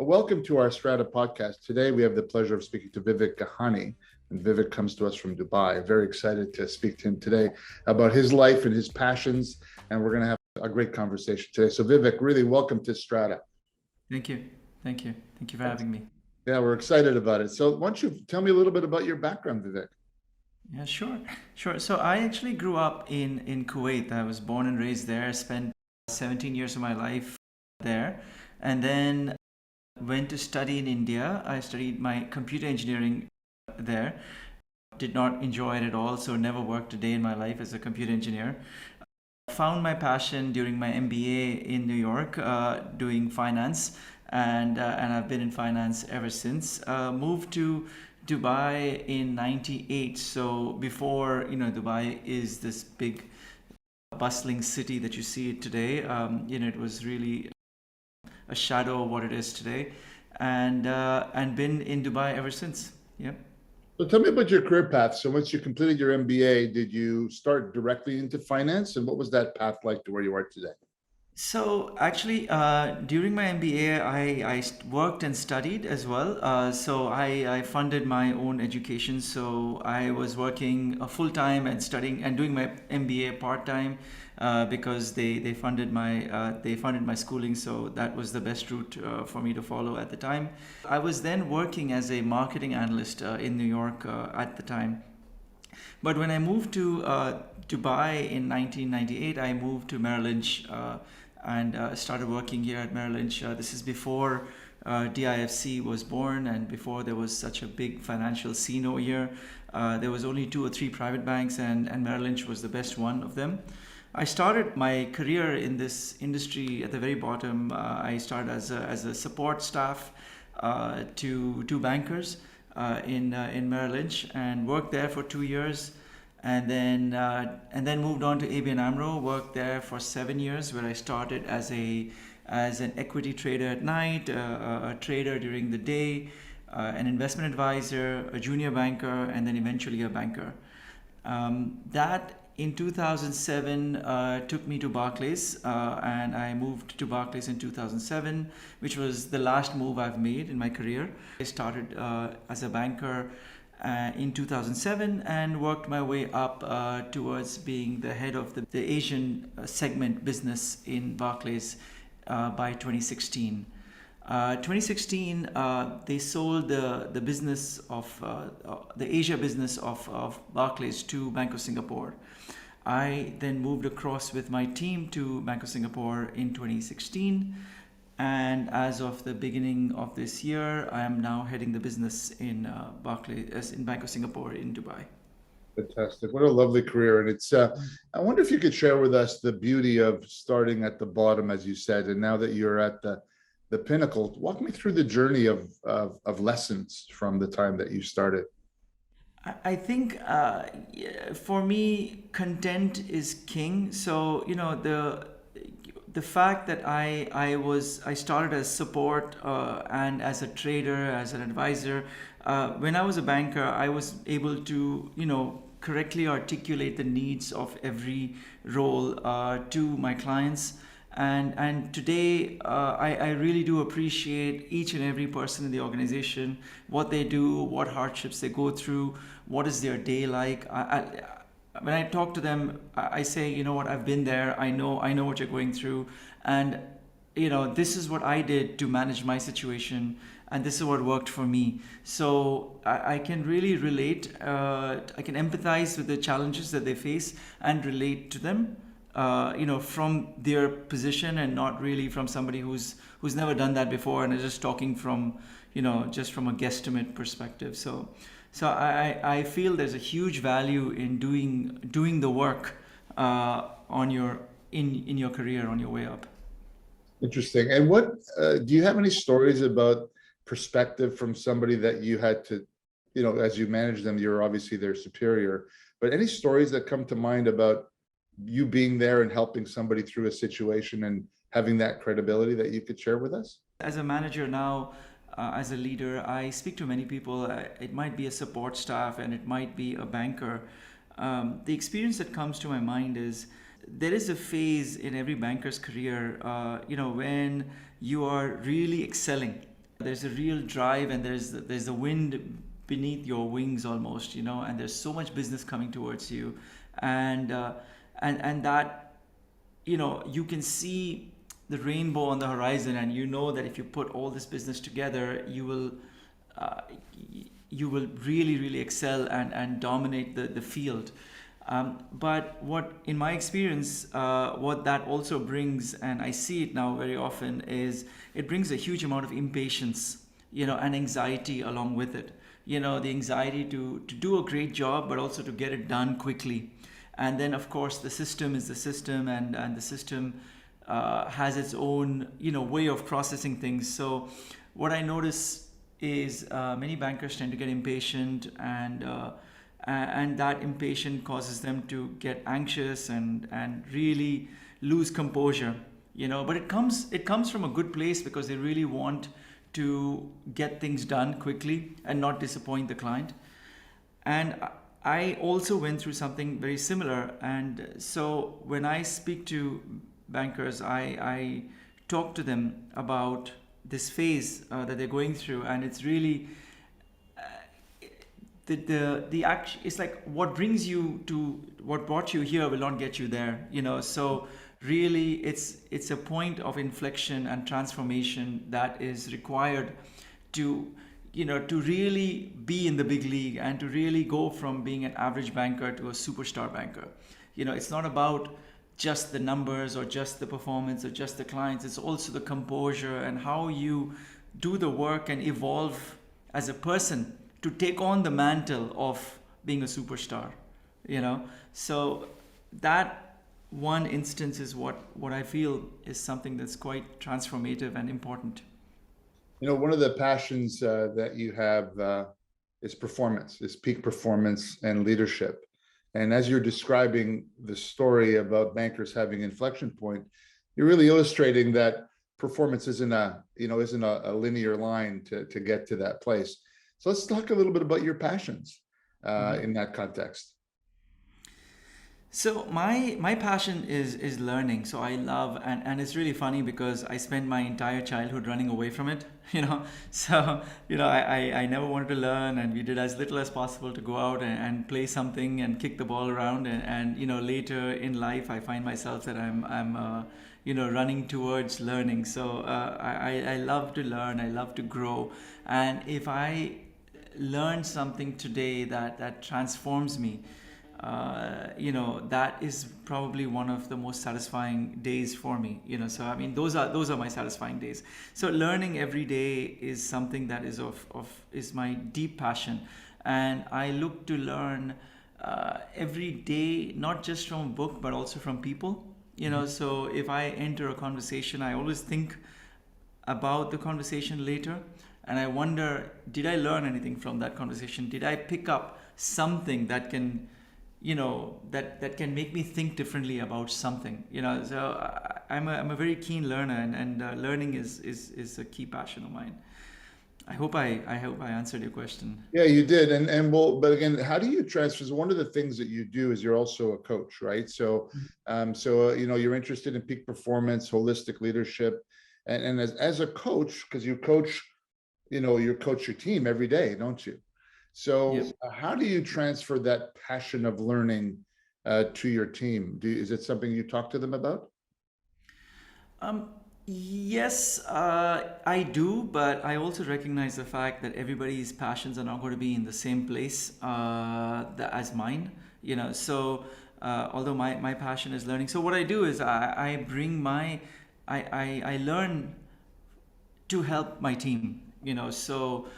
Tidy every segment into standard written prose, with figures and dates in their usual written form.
Welcome to our STRATA podcast. Today, we have the pleasure of speaking to Vivek Gehani, and Vivek comes to us from Dubai. Very excited to speak to him today about his life and his passions, and we're going to have a great conversation today. So, Vivek, really welcome to STRATA. Thank you. Thank you. Thank you for having me. Yeah, we're excited about it. So, why don't you tell me a little bit about your background, Vivek? Yeah, sure. Sure. So I actually grew up in Kuwait. I was born and raised there, spent 17 years of my life there, and then went to study in India. I studied my computer engineering there. Did not enjoy it at all, so never worked a day in my life as a computer engineer. Found my passion during my MBA in New York, doing finance, and I've been in finance ever since. Moved to Dubai in '98. So before Dubai is this big bustling city that you see it today. It was really a shadow of what it is today, and been in Dubai ever since. Yeah. So, tell me about your career path. So, once you completed your MBA, did you start directly into finance, and what was that path like to where you are today? So actually, during my MBA, I worked and studied as well. So I funded my own education. So I was working full time and studying and doing my MBA part time because they funded my schooling. So that was the best route for me to follow at the time. I was then working as a marketing analyst in New York at the time. But when I moved to Dubai in 1998, I moved to Merrill Lynch and started working here at Merrill Lynch. This is before DIFC was born and before there was such a big financial scene over here. There was only two or three private banks, and Merrill Lynch was the best one of them. I started my career in this industry at the very bottom. I started as a support staff to two bankers in Merrill Lynch and worked there for 2 years, and then moved on to ABN AMRO. Worked there for 7 years, where I started as an equity trader at night, a trader during the day, an investment advisor, a junior banker, and then eventually a banker. That in 2007 took me to Barclays, and I moved to Barclays in 2007, which was the last move I've made in my career. I started as a banker in 2007 and worked my way up towards being the head of the Asian segment business in Barclays by 2016. 2016, they sold the business of the Asia business of Barclays to Bank of Singapore. I then moved across with my team to Bank of Singapore in 2016, and as of the beginning of this year, I am now heading the business in Barclays, in Bank of Singapore in Dubai. Fantastic. What a lovely career. And I wonder if you could share with us the beauty of starting at the bottom, as you said, and now that you're at the pinnacle. Walk me through the journey of lessons from the time that you started. I think for me, content is king. So the fact that I started as support and as a trader, as an advisor. When I was a banker, I was able to correctly articulate the needs of every role to my clients. And today, I really do appreciate each and every person in the organization, what they do, what hardships they go through, what is their day like. When I talk to them, I say, you know what, I've been there. I know what you're going through, and this is what I did to manage my situation, and this is what worked for me. So I can really relate. I can empathize with the challenges that they face and relate to them. From their position, and not really from somebody who's never done that before and is just talking from, just from a guesstimate perspective. So I feel there's a huge value in doing the work on your in your career on your way up. Interesting. And what do you have any stories about perspective from somebody that you had to, as you manage them, you're obviously their superior, but any stories that come to mind about you being there and helping somebody through a situation and having that credibility that you could share with us? As a manager now, as a leader, I speak to many people. It might be a support staff and it might be a banker. The experience that comes to my mind is there is a phase in every banker's career, when you are really excelling. There's a real drive, and there's the wind beneath your wings almost, and there's so much business coming towards you, and and that, you can see the rainbow on the horizon, and you know that if you put all this business together, uh, you will really, really excel and dominate the field. But what, in my experience, what that also brings, and I see it now very often, is it brings a huge amount of impatience, and anxiety along with it. The anxiety to do a great job, but also to get it done quickly. And then, of course, the system is the system, and the system has its own, way of processing things. So what I notice is many bankers tend to get impatient, and that impatience causes them to get anxious and really lose composure. But it comes from a good place, because they really want to get things done quickly and not disappoint the client. And I also went through something very similar. And so when I speak to bankers, I talk to them about this phase that they're going through, and it's really the action. It's like, what brings you to what brought you here will not get you there. So really, it's a point of inflection and transformation that is required to to really be in the big league, and to really go from being an average banker to a superstar banker. It's not about just the numbers, or just the performance, or just the clients. It's also the composure, and how you do the work and evolve as a person to take on the mantle of being a superstar. So that one instance is what I feel is something that's quite transformative and important. One of the passions that you have is performance, is peak performance and leadership. And as you're describing the story about bankers having inflection point, you're really illustrating that performance isn't a linear line to get to that place. So let's talk a little bit about your passions in that context. So my passion is learning. So I love, and it's really funny, because I spent my entire childhood running away from it. So I never wanted to learn, and we did as little as possible to go out and play something and kick the ball around, and later in life I find myself that I'm running towards learning. So I love to learn, I love to grow, and if I learn something today that transforms me, that is probably one of the most satisfying days for me. So I mean, those are my satisfying days. So learning every day is something that is my deep passion, and I look to learn every day, not just from a book, but also from people. So if I enter a conversation, I always think about the conversation later, and I wonder, did I learn anything from that conversation? Did I pick up something that can that can make me think differently about something? So I'm a very keen learner, and learning is a key passion of mine. I hope I answered your question. Yeah, you did. And well, but again, how do you transfer? So one of the things that you do is you're also a coach, right? So, you're interested in peak performance, holistic leadership, and as a coach, because you coach your team every day, don't you? So Yep. how do you transfer that passion of learning to your team? Is it something you talk to them about? Um, yes, I do, but I also recognize the fact that everybody's passions are not going to be in the same place as mine. So although my passion is learning, so what I do is I bring I learn to help my team. So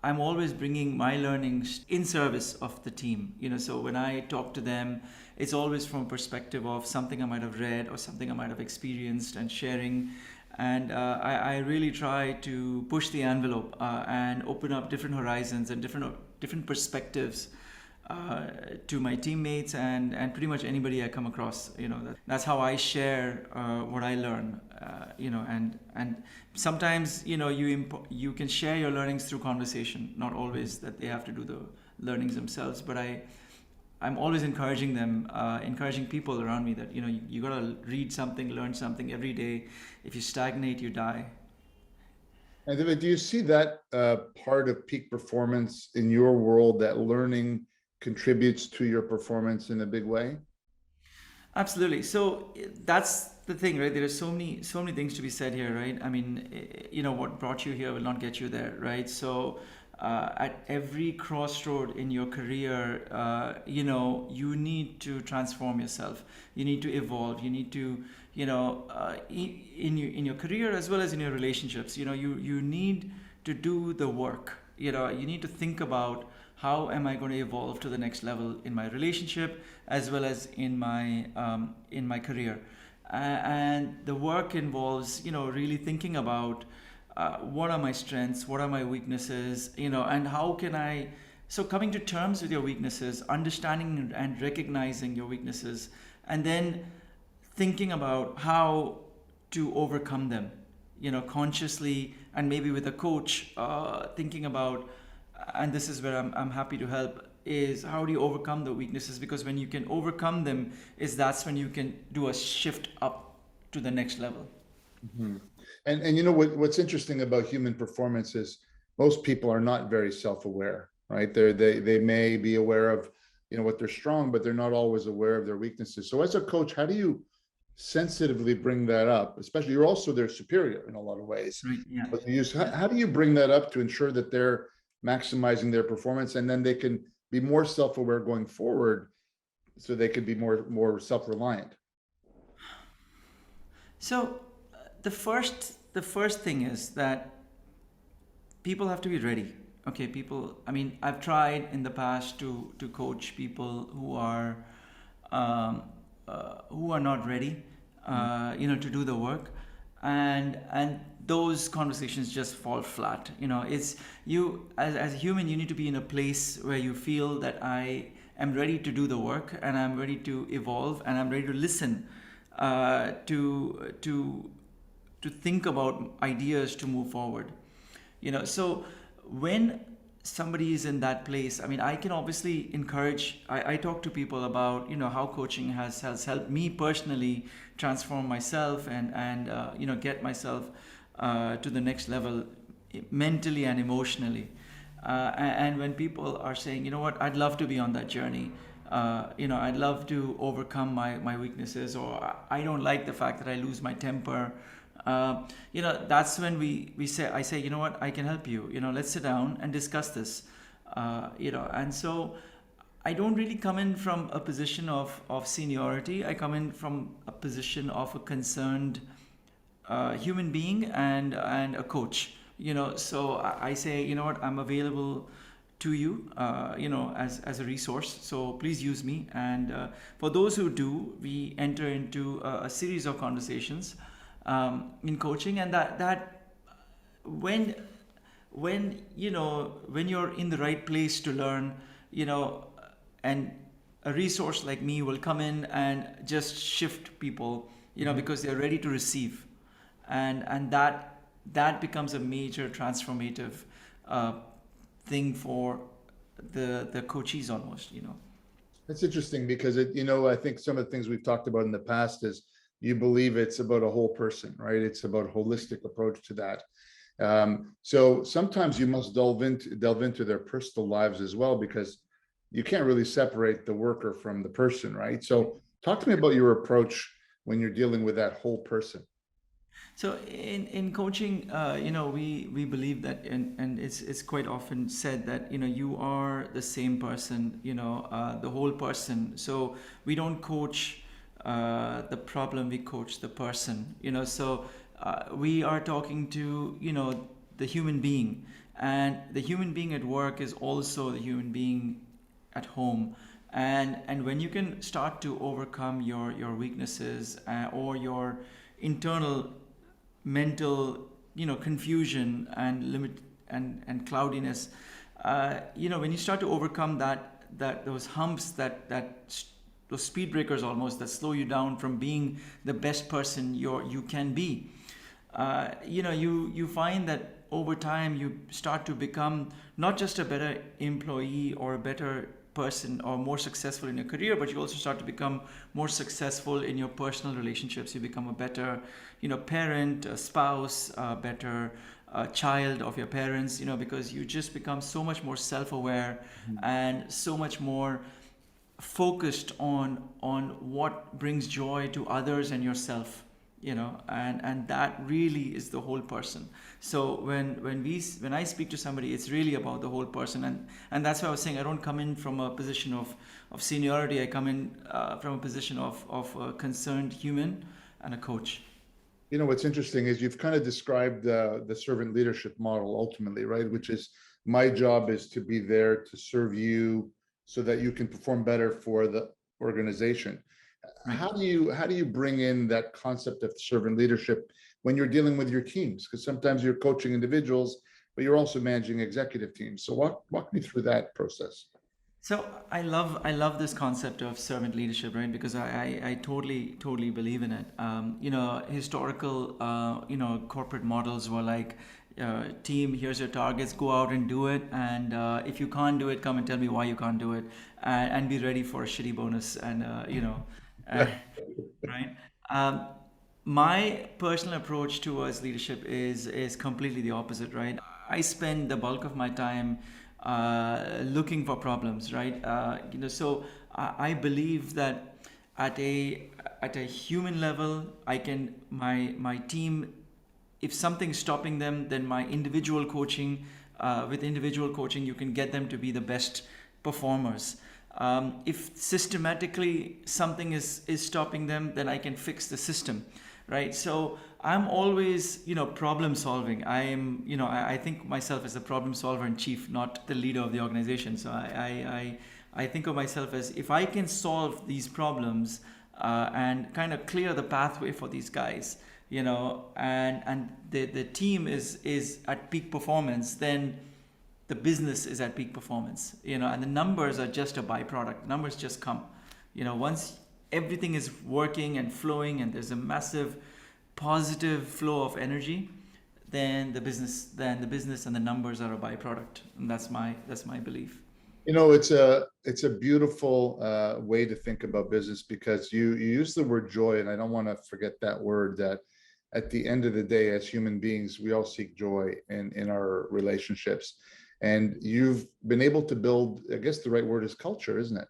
I'm always bringing my learnings in service of the team. So when I talk to them, it's always from a perspective of something I might have read or something I might have experienced, and sharing. And I really try to push the envelope and open up different horizons and different perspectives to my teammates and pretty much anybody I come across. That's how I share what I learn. And sometimes you can share your learnings through conversation. Not always that they have to do the learnings themselves, but I'm always encouraging them, encouraging people around me that you gotta read something, learn something every day. If you stagnate, you die. And David, do you see that part of peak performance in your world, that learning contributes to your performance in a big way? Absolutely. So that's the thing, right? There are so many things to be said here, right? I mean, what brought you here will not get you there, right? So at every crossroad in your career, you need to transform yourself. You need to evolve. You need to, in your career as well as in your relationships, you need to do the work. You need to think about how am I going to evolve to the next level in my relationship as well as in my career. And the work involves really thinking about what are my strengths, what are my weaknesses, and how can I. So coming to terms with your weaknesses, understanding and recognizing your weaknesses, and then thinking about how to overcome them, consciously, and maybe with a coach, thinking about, and this is where I'm happy to help, is how do you overcome the weaknesses? Because when you can overcome them, that's when you can do a shift up to the next level. Mhm. And what's interesting about human performance is most people are not very self-aware, right? They may be aware of what they're strong, but they're not always aware of their weaknesses. So as a coach, how do you sensitively bring that up? Especially, you're also their superior in a lot of ways. Right. Yeah. But how do you bring that up to ensure that they're maximizing their performance, and then they can be more self-aware going forward, so they could be more self-reliant? So the first thing is that people have to be ready. Okay, people. I mean, I've tried in the past to coach people um, who are not ready, to do the work, and those conversations just fall flat. It's you as a human, you need to be in a place where you feel that I am ready to do the work, and I'm ready to evolve, and I'm ready to listen, to think about ideas to move forward. So when somebody is in that place, I mean, I can obviously encourage. I talk to people about how coaching has helped me personally transform myself and get myself to the next level mentally and emotionally. And when people are saying, what, I'd love to be on that journey. I'd love to overcome my weaknesses, or I don't like the fact that I lose my temper. That's when I say, what, I can help you. Let's sit down and discuss this. And so I don't really come in from a position of seniority. I come in from a position of a concerned human being and a coach. So I say, what, I'm available to you, as a resource. So please use me. And for those who do, we enter into a series of conversations in coaching, and that when when you're in the right place to learn, and a resource like me will come in and just shift people, because they're ready to receive, and that becomes a major transformative uh, thing for the coachees almost. That's interesting because I think some of the things we've talked about in the past is you believe it's about a whole person, right? It's about a holistic approach to that. So sometimes you must delve into their personal lives as well, because you can't really separate the worker from the person, right? So talk to me about your approach when you're dealing with that whole person. So in coaching, we believe that, and it's quite often said that you are the same person, the whole person. So we don't coach the problem, we coach the person. So we are talking to the human being, and the human being at work is also the human being at home. And when you can start to overcome your weaknesses, or your internal mental confusion and limit and cloudiness, when you start to overcome those humps, those speed breakers almost, that slow you down from being the best person you can be, you find that over time you start to become not just a better employee or a better person or more successful in your career, but you also start to become more successful in your personal relationships. You become a better parent, a spouse, a better a child of your parents, because you just become so much more self-aware and so much more focused on what brings joy to others and yourself, and that really is the whole person. So when I speak to somebody, it's really about the whole person, and that's why I was saying I don't come in from a position of seniority. I come in from a position of a concerned human and a coach. What's interesting is you've kind of described the servant leadership model ultimately, right? Which is, my job is to be there to serve you so that you can perform better for the organization. Right. How do you bring in that concept of servant leadership when you're dealing with your teams? Because sometimes you're coaching individuals, but you're also managing executive teams. So walk me through that process. So I love this concept of servant leadership, right? Because I totally believe in it. Historical corporate models were like, team, here's your targets, go out and do it, and if you can't do it, come and tell me why you can't do it, and be ready for a shitty bonus, and uh, right. Um, my personal approach towards leadership is completely the opposite, right? I spend the bulk of my time looking for problems, right? So I believe that at a human level, I can my team, if something's stopping them, then my individual coaching, with individual coaching, you can get them to be the best performers. If systematically something is stopping them, then I can fix the system, right? So I'm always, problem solving. I think myself as a problem solver in chief, not the leader of the organization. So I think of myself as, if I can solve these problems and kind of clear the pathway for these guys, and the team is at peak performance, then the business is at peak performance, and the numbers are just a byproduct. Numbers just come, once everything is working and flowing and there's a massive positive flow of energy, then the business and the numbers are a byproduct. And that's my belief. It's a beautiful way to think about business, because you use the word joy, and I don't want to forget that word. That at the end of the day, as human beings, we all seek joy in our relationships, and you've been able to build, I guess the right word is culture, isn't it?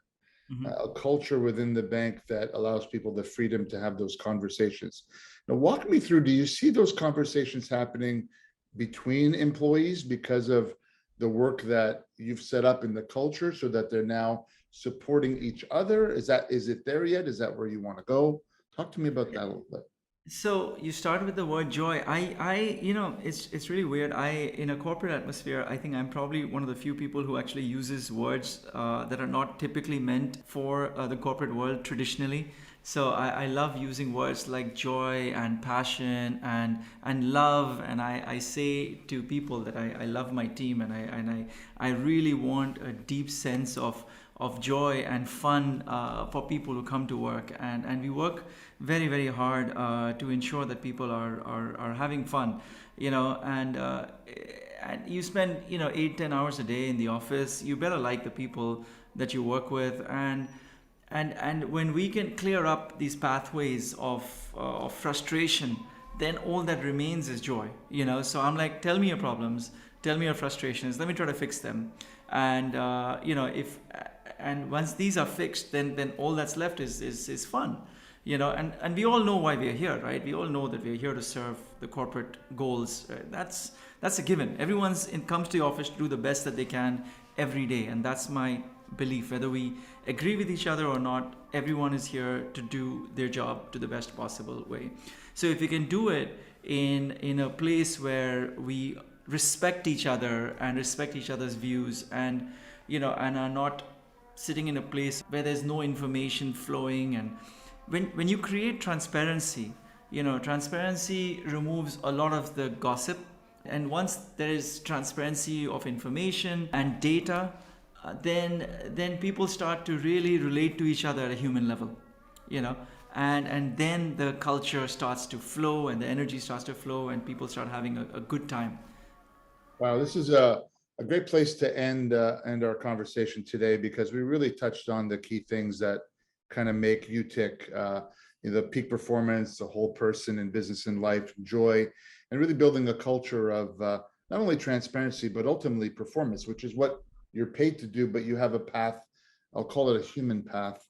Mhm. A culture within the bank that allows people the freedom to have those conversations. Now, walk me through, do you see those conversations happening between employees because of the work that you've set up in the culture, so that they're now supporting each other? Is it there yet? Is that where you want to go? Talk to me about that a little bit. So you started with the word joy. It's really weird. In a corporate atmosphere, I think I'm probably one of the few people who actually uses words that are not typically meant for the corporate world traditionally. So I love using words like joy and passion and love. And I say to people that I love my team, and I really want a deep sense of joy and fun for people who come to work, and we work very very hard to ensure that people are having fun, and you spend 8-10 hours a day in the office. You better like the people that you work with, and when we can clear up these pathways of frustration, then all that remains is joy. So I'm like, tell me your problems, tell me your frustrations, let me try to fix them. And if and once these are fixed, then all that's left is fun. And we all know why we are here, right? We all know that we are here to serve the corporate goals. That's a given. Comes to the office to do the best that they can every day, and that's my belief. Whether we agree with each other or not, everyone is here to do their job to the best possible way. So if we can do it in a place where we respect each other and respect each other's views, and are not sitting in a place where there's no information flowing, and when you create transparency, transparency removes a lot of the gossip. And once there is transparency of information and data, then people start to really relate to each other at a human level, you know and then the culture starts to flow, and the energy starts to flow, and people start having a good time. Wow, this is a great place to end our conversation today, because we really touched on the key things that kind of make you tick. The peak performance, the whole person in business and life, joy. and really building a culture of not only transparency, but ultimately performance, which is what you're paid to do, but you have a path, I'll call it a human path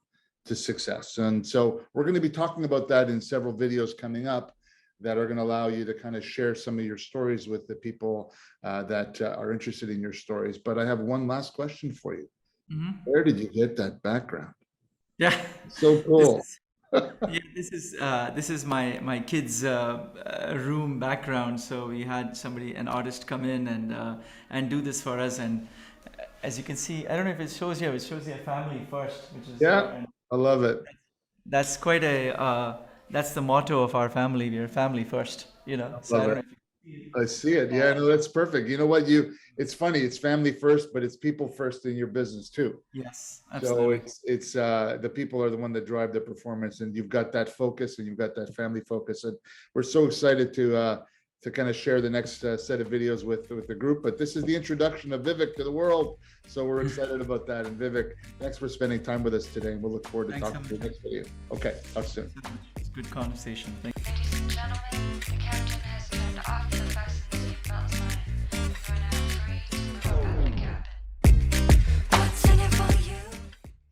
to success. And so we're going to be talking about that in several videos coming up that are going to allow you to kind of share some of your stories with the people that are interested in your stories. But I have one last question for you. Mhm. Where did you get that background? Yeah. So This cool. is yeah, this is my kids' room background. So we had somebody, an artist, come in and do this for us. And as you can see, I don't know if it shows here. It shows here family first, which is Yeah, and I love it. that's quite a that's the motto of our family. We're family first, you know. I So I love don't know it. if you can I see it. see Yeah, it. no, that's perfect. You know what? It's funny. It's family first, but it's people first in your business too. Yes, So absolutely. it's the people are the one that drive the performance, and you've got that focus, and you've got that family focus, and we're so excited to kind of share the next set of videos with the group. But this is the introduction of Vivek to the world, so we're excited about that. And Vivek, thanks for spending time with us today, and we'll look forward to Thanks so talking to you much. next video. Okay, talk soon. It's a good conversation. Thank you. Ladies and gentlemen, the camera